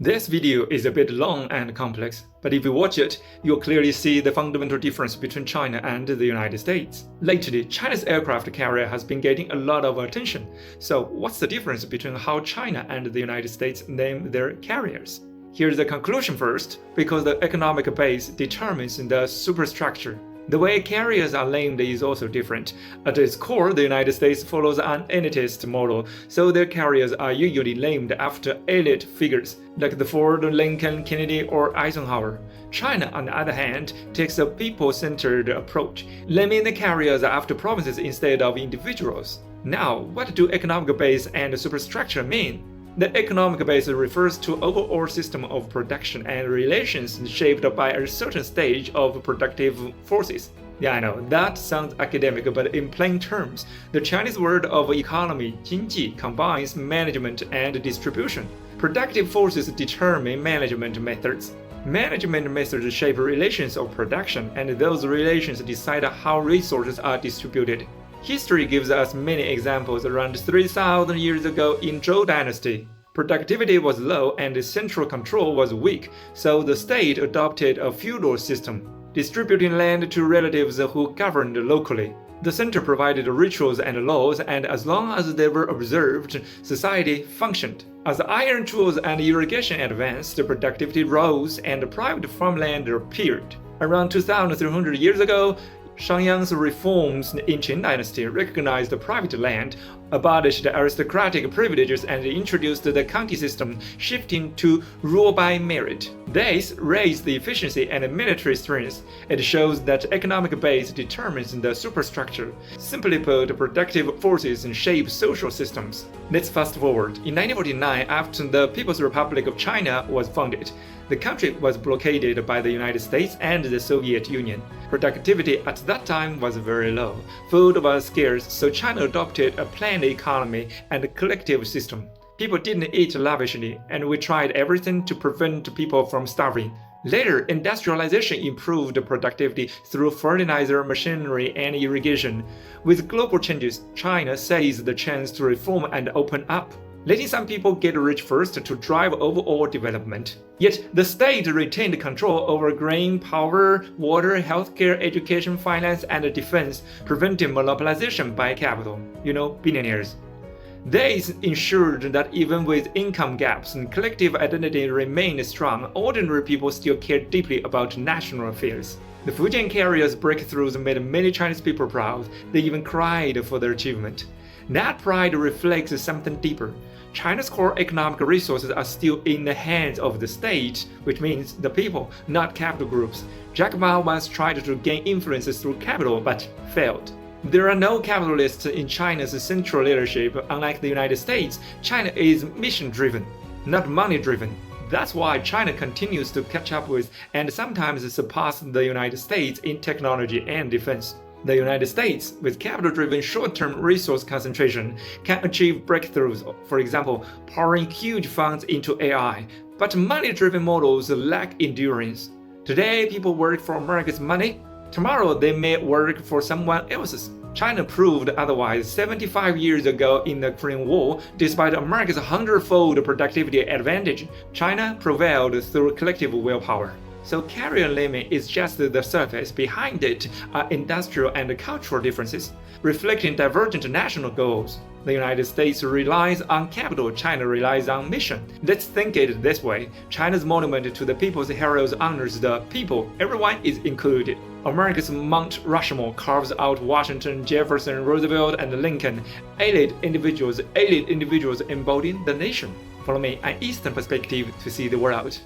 This video is a bit long and complex, but if you watch it, you'll clearly see the fundamental difference between China and the United States. Lately, China's aircraft carrier has been getting a lot of attention. So, what's the difference between how China and the United States name their carriers? Here's the conclusion first, because the economic base determines the superstructure. The way carriers are named is also different. At its core, the United States follows an elitist model, so their carriers are usually named after elite figures, like the Ford, Lincoln, Kennedy, or Eisenhower. China, on the other hand, takes a people-centered approach, naming the carriers after provinces instead of individuals. Now, what do economic base and superstructure mean? The economic base refers to overall system of production and relations shaped by a certain stage of productive forces. Yeah, I know, that sounds academic, but in plain terms, the Chinese word of economy, 经济, combines management and distribution. Productive forces determine management methods. Management methods shape relations of production, and those relations decide how resources are distributed. History gives us many examples. Around 3,000 years ago in Zhou Dynasty, productivity was low and central control was weak, so the state adopted a feudal system, distributing land to relatives who governed locally. The center provided rituals and laws, and as long as they were observed, society functioned. As iron tools and irrigation advanced, productivity rose and private farmland appeared. Around 2,300 years ago, Shangyang's reforms in Qin Dynasty recognized private land, abolished aristocratic privileges, and introduced the county system, shifting to rule by merit. This raised the efficiency and military strength. It shows that economic base determines the superstructure. Simply put, productive forces shape social systems. Let's fast forward. In 1949, after the People's Republic of China was founded, the country was blockaded by the United States and the Soviet Union. Productivity at that time was very low. Food was scarce, so China adopted a planned economy and a collective system. People didn't eat lavishly, and we tried everything to prevent people from starving. Later, industrialization improved productivity through fertilizer, machinery, and irrigation. With global changes, China seized the chance to reform and open up, letting some people get rich first to drive overall development. Yet, the state retained control over grain, power, water, healthcare, education, finance, and defense, preventing monopolization by capital. Billionaires. This ensured that even with income gaps, collective identity remained strong. Ordinary people still cared deeply about national affairs. The Fujian carrier's breakthroughs made many Chinese people proud. They even cried for their achievement. That pride reflects something deeper. China's core economic resources are still in the hands of the state, which means the people, not capital groups. Jack Ma once tried to gain influence through capital, but failed. There are no capitalists in China's central leadership. Unlike the United States, China is mission-driven, not money-driven. That's why China continues to catch up with and sometimes surpass the United States in technology and defense. The United States, with capital-driven short-term resource concentration, can achieve breakthroughs, for example, pouring huge funds into AI, but money-driven models lack endurance. Today, people work for America's money. Tomorrow, they may work for someone else's. China proved otherwise 75 years ago in the Korean War. Despite America's 100-fold productivity advantage, China prevailed through collective willpower. So carrier naming is just the surface. Behind it are industrial and cultural differences, reflecting divergent national goals. The United States relies on capital, China relies on mission. Let's think it this way. China's monument to the people's heroes honors the people. Everyone is included. America's Mount Rushmore carves out Washington, Jefferson, Roosevelt, and Lincoln. Elite individuals embodying the nation. Follow me, an Eastern perspective to see the world.